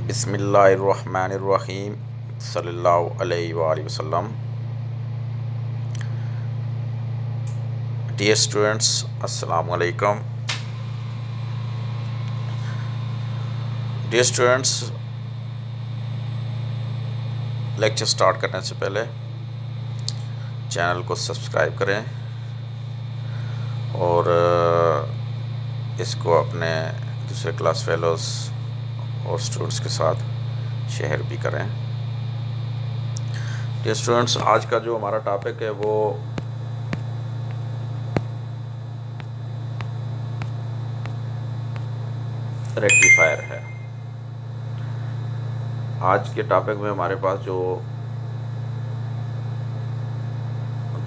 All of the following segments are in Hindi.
बिस्मिल्लाहिर्रहमानिर्रहीम सल्लल्लाहु अलैहि वसल्लम। डियर स्टूडेंट्स, अस्सलाम वालेकुम। डियर स्टूडेंट्स, लेक्चर स्टार्ट करने से पहले चैनल को सब्सक्राइब करें और इसको अपने दूसरे क्लास फेलोज़ और स्टूडेंट्स के साथ शेयर भी करें। डियर स्टूडेंट्स, आज का जो हमारा टॉपिक है वो रेक्टिफायर है। आज के टॉपिक में हमारे पास जो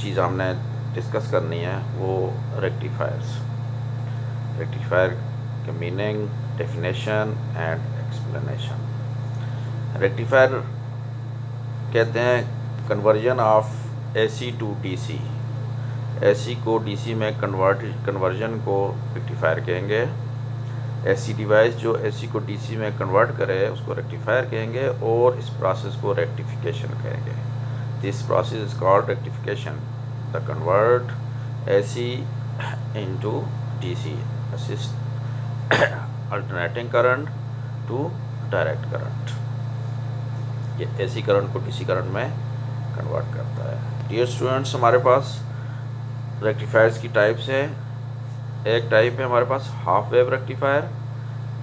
चीज़ हमने डिस्कस करनी है वो रेक्टिफायर्स, रेक्टिफायर के meaning, definition and explanation. Rectifier कहते हैं conversion of AC to DC. AC को डीसी में कन्वर्जन को रेक्टिफायर कहेंगे। ऐसी डिवाइस जो एसी को डीसी में कन्वर्ट करे उसको रेक्टिफायर कहेंगे और इस प्रोसेस को रेक्टिफिकेशन कहेंगे। This process is called rectification. The convert AC into DC assist alternating current to direct current. ये एसी करंट को डीसी करंट में कन्वर्ट करता है। डियर स्टूडेंट्स, हमारे पास रेक्टिफायर्स की टाइप्स हैं। एक टाइप है हमारे पास हाफ वेव रेक्टिफायर,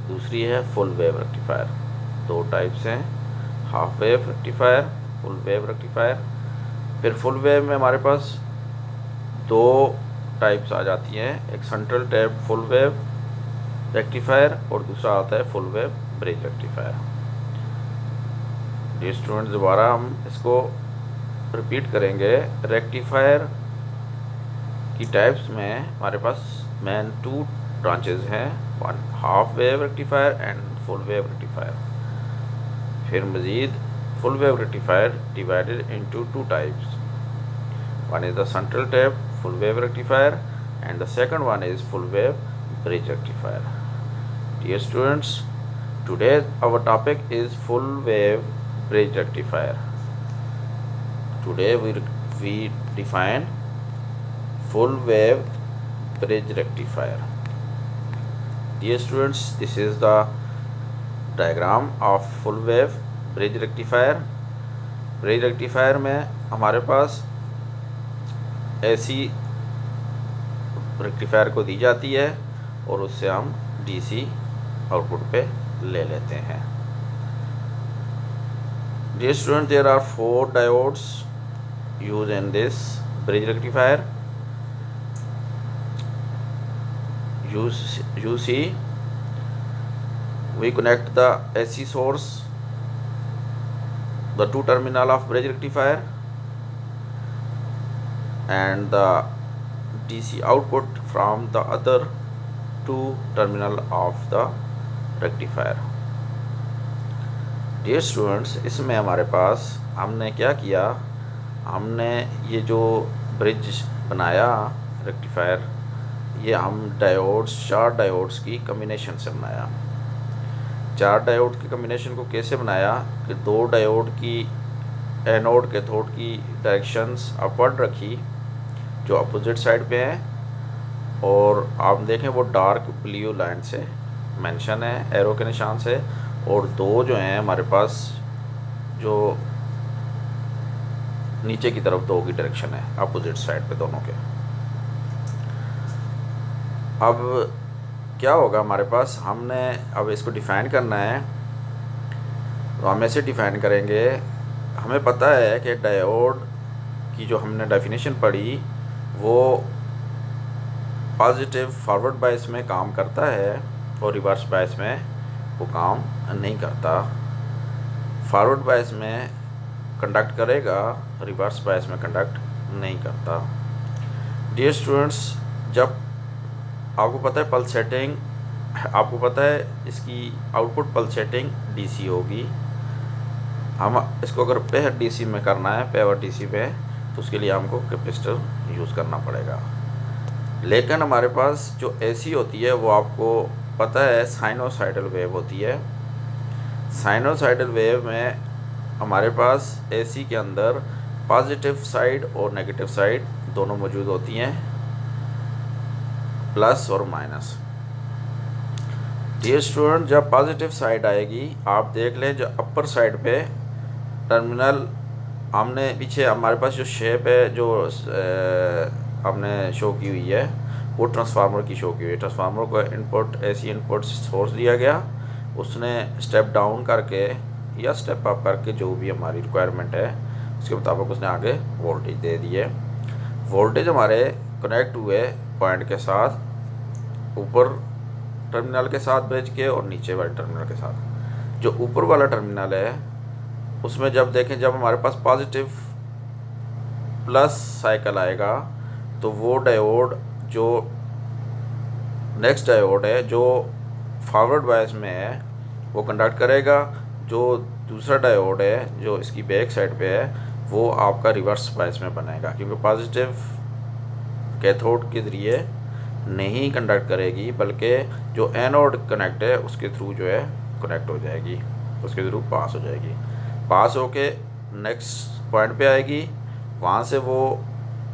दूसरी है फुल वेव रेक्टिफायर। दो टाइप्स हैं, half wave rectifier, full wave rectifier. फिर फुल वेव में हमारे पास दो टाइप्स आ जाती हैं, एक central tap full wave rectifier और दूसरा आता है full wave bridge rectifier. Dear students, दोबारा हम इसको रिपीट करेंगे। रेक्टिफायर की टाइप्स में हमारे पास मेन टू ब्रांचेस हैं, one half wave rectifier and full wave rectifier. फिर मज़ीद full wave rectifier divided into two types, one is the central tap full wave rectifier and the second one is full wave bridge rectifier. Dear students, today our topic is full wave bridge rectifier. Today we define full wave bridge rectifier. Dear students, this is the diagram of full wave bridge rectifier. Bridge rectifier में हमारे पास ऐसी रेक्टिफायर को दी जाती है और उससे हम डीसी आउटपुट पे ले लेते हैं। Dear students, there are four diodes used in this bridge rectifier. You see, we connect the AC source, the two terminal of bridge rectifier, and the DC output from the other two terminal of the rectifier. Dear students, इसमें हमारे पास हमने क्या किया, हमने ये जो ब्रिज बनाया रेक्टिफायर, ये हम डायोड्स, चार डायोड्स की कम्बिनेशन से बनाया। चार डायोड की कम्बिनेशन को कैसे बनाया कि दो डायोड की एनोड कैथोड की डायरेक्शंस अपवर्ड रखी जो अपोजिट साइड पे हैं, और आप देखें वो डार्क ब्लू लाइन से मेंशन है, एरो के निशान से, और दो जो हैं हमारे पास जो नीचे की तरफ दो की डायरेक्शन है अपोजिट साइड पे दोनों के। अब क्या होगा हमारे पास, हमने अब इसको डिफ़ाइन करना है तो हम ऐसे डिफ़ाइन करेंगे। हमें पता है कि डायोड की जो हमने डेफिनेशन पढ़ी वो पॉजिटिव फॉरवर्ड बायस में काम करता है और रिवर्स बायस में वो काम नहीं करता। फॉरवर्ड बायस में कंडक्ट करेगा, रिवर्स बायस में कंडक्ट नहीं करता। डियर स्टूडेंट्स, जब आपको पता है पल्सेटिंग, आपको पता है इसकी आउटपुट पल्सेटिंग डीसी होगी। हम इसको अगर पेयर डीसी में करना है, पेयर डीसी में, तो उसके लिए हमको कैपेसिटर यूज़ करना पड़ेगा। लेकिन हमारे पास जो एसी होती है वो आपको पता है साइनोसाइडल वेव होती है। साइनोसाइडल वेव में हमारे पास एसी के अंदर पॉजिटिव साइड और नेगेटिव साइड दोनों मौजूद होती हैं, प्लस और माइनस। डियर स्टूडेंट, जब पॉजिटिव साइड आएगी, आप देख लें जो अपर साइड पे टर्मिनल हमने पीछे हमारे पास जो शेप है जो हमने शो की हुई है वो ट्रांसफार्मर की शो की हुई है। ट्रांसफार्मर को इनपुट एसी इनपुट सोर्स दिया गया, उसने स्टेप डाउन करके या स्टेप अप करके जो भी हमारी रिक्वायरमेंट है उसके मुताबिक उसने आगे वोल्टेज दे दी है। वोल्टेज हमारे कनेक्ट हुए पॉइंट के साथ, ऊपर टर्मिनल के साथ ब्रिज के और नीचे वाले टर्मिनल के साथ। जो ऊपर वाला टर्मिनल है उसमें जब देखें, जब हमारे पास पॉजिटिव प्लस साइकिल आएगा तो वो डायोड जो नेक्स्ट डायोड है जो फॉरवर्ड बायस में है वो कंडक्ट करेगा। जो दूसरा डायोड है जो इसकी बैक साइड पे है वो आपका रिवर्स बायस में बनेगा, क्योंकि पॉजिटिव कैथोड के ज़रिए नहीं कंडक्ट करेगी बल्कि जो एनोड कनेक्ट है उसके थ्रू जो है कनेक्ट हो जाएगी, उसके थ्रू पास हो जाएगी। पास होके नेक्स्ट पॉइंट पे आएगी, वहाँ से वो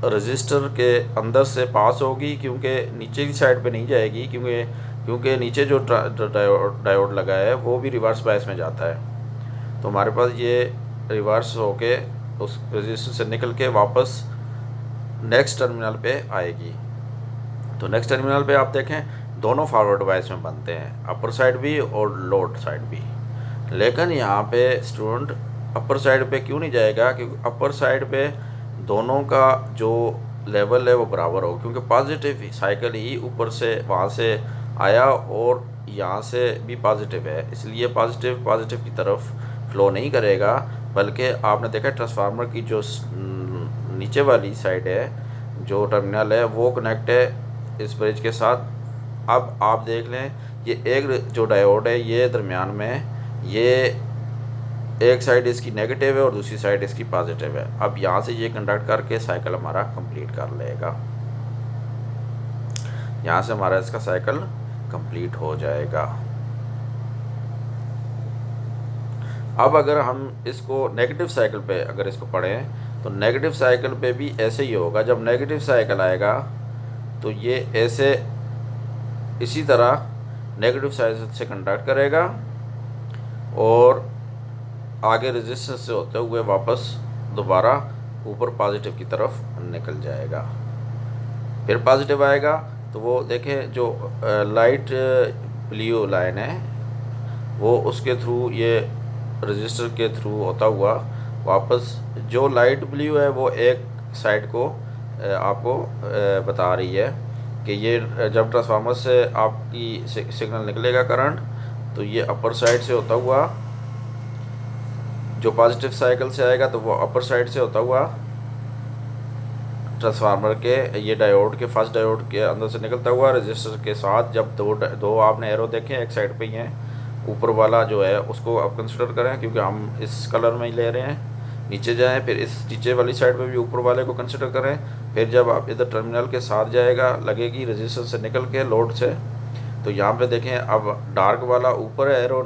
रजिस्टर के अंदर से पास होगी, क्योंकि नीचे की साइड पे नहीं जाएगी, क्योंकि नीचे जो डायोड लगा है वो भी रिवर्स बायस में जाता है। तो हमारे पास ये रिवर्स होके उस रजिस्टर से निकल के वापस नेक्स्ट टर्मिनल पे आएगी। तो नेक्स्ट टर्मिनल पे आप देखें दोनों फॉरवर्ड बायस में बनते हैं, अपर साइड भी और लोअर साइड भी। लेकिन यहाँ पे स्टूडेंट अपर साइड पे क्यों नहीं जाएगा? क्योंकि अपर साइड पे दोनों का जो लेवल है वो बराबर हो, क्योंकि पॉजिटिव साइकिल ही ऊपर से वहाँ से आया और यहाँ से भी पॉजिटिव है, इसलिए पॉजिटिव की तरफ फ्लो नहीं करेगा। बल्कि आपने देखा ट्रांसफार्मर की जो नीचे वाली साइड है जो टर्मिनल है वो कनेक्ट है इस ब्रिज के साथ। अब आप देख लें ये एक जो डायोड है ये दरमियान में, ये एक साइड इसकी नेगेटिव है और दूसरी साइड इसकी पॉजिटिव है। अब यहाँ से ये कंडक्ट करके साइकिल हमारा कंप्लीट कर लेगा, यहाँ से हमारा इसका साइकिल कंप्लीट हो जाएगा। अब अगर हम इसको नेगेटिव साइकिल पे अगर इसको पढ़ें तो नेगेटिव साइकिल पे भी ऐसे ही होगा। जब नेगेटिव साइकिल आएगा तो ये ऐसे इसी तरह नेगेटिव साइकिल से कंडक्ट करेगा और आगे रेजिस्टेंस से होते हुए वापस दोबारा ऊपर पॉजिटिव की तरफ निकल जाएगा। फिर पॉजिटिव आएगा तो वो देखें जो लाइट ब्लू लाइन है वो उसके थ्रू ये रजिस्टर के थ्रू होता हुआ वापस, जो लाइट ब्लू है वो एक साइड को आपको बता रही है कि ये जब ट्रांसफार्मर से आपकी सिग्नल निकलेगा करंट तो ये अपर साइड से होता हुआ, जो पॉजिटिव साइकिल से आएगा तो वो अपर साइड से होता हुआ ट्रांसफार्मर के ये डायोड के फर्स्ट डायोड के अंदर से निकलता हुआ रजिस्टर के साथ। जब दो आपने एरो देखे एक साइड पे ही हैं, ऊपर वाला जो है उसको आप कंसिडर करें क्योंकि हम इस कलर में ही ले रहे हैं। नीचे जाएं, फिर इस नीचे वाली साइड पे भी ऊपर वाले को कंसिडर करें। फिर जब आप इधर टर्मिनल के साथ जाएगा लगेगी रजिस्टर से निकल के लोड से, तो यहाँ पे देखें अब डार्क वाला ऊपर है एरो,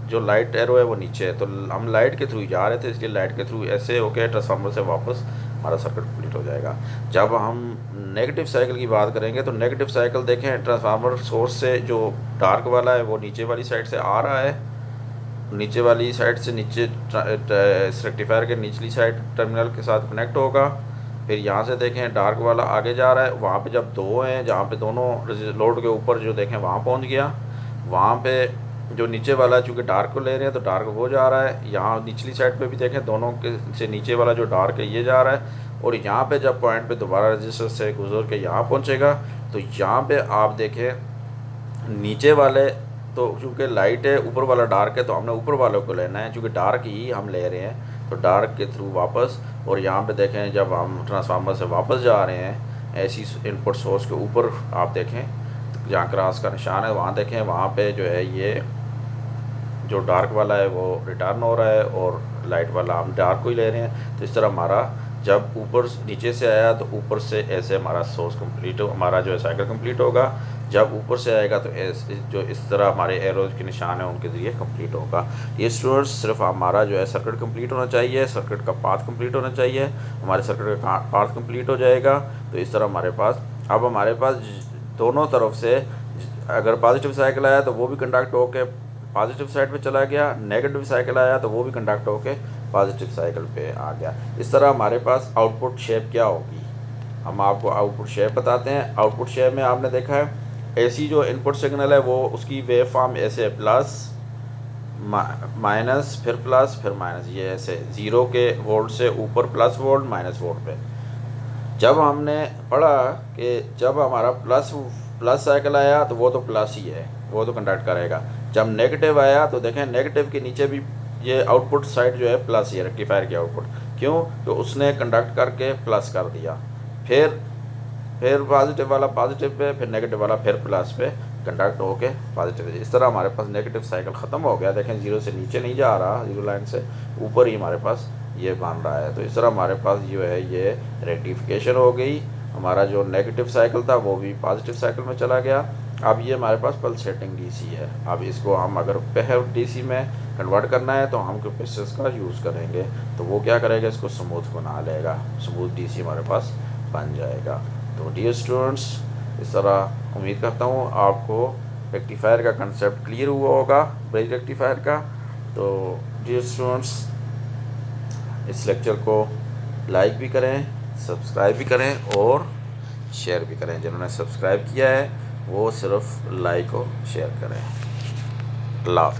जो लाइट एरो है वो नीचे है। तो हम लाइट के थ्रू ही जा रहे थे इसलिए लाइट के थ्रू ऐसे होके ट्रांसफार्मर से वापस हमारा सर्किट कंप्लीट हो जाएगा। जब हम नेगेटिव साइकिल की बात करेंगे तो नेगेटिव साइकिल देखें ट्रांसफार्मर सोर्स से जो डार्क वाला है वो नीचे वाली साइड से आ रहा है, नीचे वाली साइड से नीचे रेक्टिफायर के निचली साइड टर्मिनल के साथ कनेक्ट होगा। फिर यहाँ से देखें डार्क वाला आगे जा रहा है, वहाँ पे जब दो हैं जहाँ पे दोनों लोड के ऊपर जो देखें वहाँ पहुँच गया, वहाँ पे जो नीचे वाला चूँकि डार्क को ले रहे हैं तो डार्क वो जा रहा है। यहाँ निचली साइड पे भी देखें दोनों के से नीचे वाला जो डार्क है ये जा रहा है, और यहाँ पे जब पॉइंट पे दोबारा रजिस्टर से गुजर के यहाँ पहुँचेगा तो यहाँ पे आप देखें नीचे वाले तो चूँकि लाइट है ऊपर वाला डार्क है तो हमने ऊपर वालों को लेना है, चूँकि डार्क ही हम ले रहे हैं तो डार्क के थ्रू वापस। और यहाँ पे देखें जब हम ट्रांसफार्मर से वापस जा रहे हैं ऐसी इनपुट सोर्स के ऊपर आप देखें जहाँ क्रॉस का निशान है वहाँ देखें, वहाँ पे जो है ये जो डार्क वाला है वो रिटर्न हो रहा है और लाइट वाला हम डार्क को ही ले रहे हैं। तो इस तरह हमारा जब ऊपर नीचे से आया तो ऊपर से ऐसे हमारा सोर्स कंप्लीट हो, हमारा जो है साइकिल कंप्लीट होगा। जब ऊपर से आएगा तो जो इस तरह हमारे एरोज के निशान हैं उनके ज़रिए कंप्लीट होगा। ये स्टूडेंट्स सिर्फ हमारा जो है सर्किट कंप्लीट होना चाहिए, सर्किट का पाथ कंप्लीट होना चाहिए। हमारे सर्किट का पाथ कंप्लीट हो जाएगा तो इस तरह हमारे पास अब हमारे पास दोनों तरफ से अगर पॉजिटिव साइकिल आया तो वो भी कंडक्ट होके पॉजिटिव साइड पे चला गया, नेगेटिव साइकिल आया तो वो भी कंडक्ट होके पॉजिटिव साइकिल पे आ गया। इस तरह हमारे पास आउटपुट शेप क्या होगी, हम आपको आउटपुट शेप बताते हैं। आउटपुट शेप में आपने देखा है एसी जो इनपुट सिग्नल है वो उसकी वेव फॉर्म ऐसे प्लस माइनस फिर प्लस फिर माइनस, ये ऐसे 0 के वोल्ट से ऊपर प्लस वोल्ट माइनस वोल्ट पे। जब हमने पढ़ा कि जब हमारा प्लस साइकिल आया तो वो तो प्लस ही है, वो तो कंडक्ट करेगा। जब नेगेटिव आया तो देखें नेगेटिव के नीचे भी ये आउटपुट साइड जो है प्लस ही है, रेक्टिफायर की आउटपुट। क्यों? तो उसने कंडक्ट करके प्लस कर दिया, फिर पॉजिटिव वाला पॉजिटिव पे, फिर नेगेटिव वाला फिर प्लस पे कंडक्ट होके पॉजिटिव। इस तरह हमारे पास नेगेटिव साइकिल ख़त्म हो गया। देखें 0 से नीचे नहीं जा रहा, 0 लाइन से ऊपर ही हमारे पास ये बन रहा है। तो इस तरह हमारे पास जो है ये रेक्टिफिकेशन हो गई। हमारा जो नेगेटिव साइकिल था वो भी पॉजिटिव साइकिल में चला गया। अब ये हमारे पास पल्सेटिंग डीसी है। अब इसको हम अगर पहले डीसी में कन्वर्ट करना है तो हम कैपेसिटर्स का यूज़ करेंगे, तो वो क्या करेगा, इसको स्मूथ बना लेगा, स्मूथ डीसी हमारे पास बन जाएगा। तो डियर स्टूडेंट्स, इस तरह उम्मीद करता हूँ आपको रेक्टिफायर का कंसेप्ट क्लियर हुआ होगा, ब्रिज रेक्टिफायर का। तो डियर स्टूडेंट्स, इस लेक्चर को लाइक भी करें, सब्सक्राइब भी करें और शेयर भी करें। जिन्होंने सब्सक्राइब किया है वो सिर्फ लाइक और शेयर करें। अल्लाह हाफ़िज़।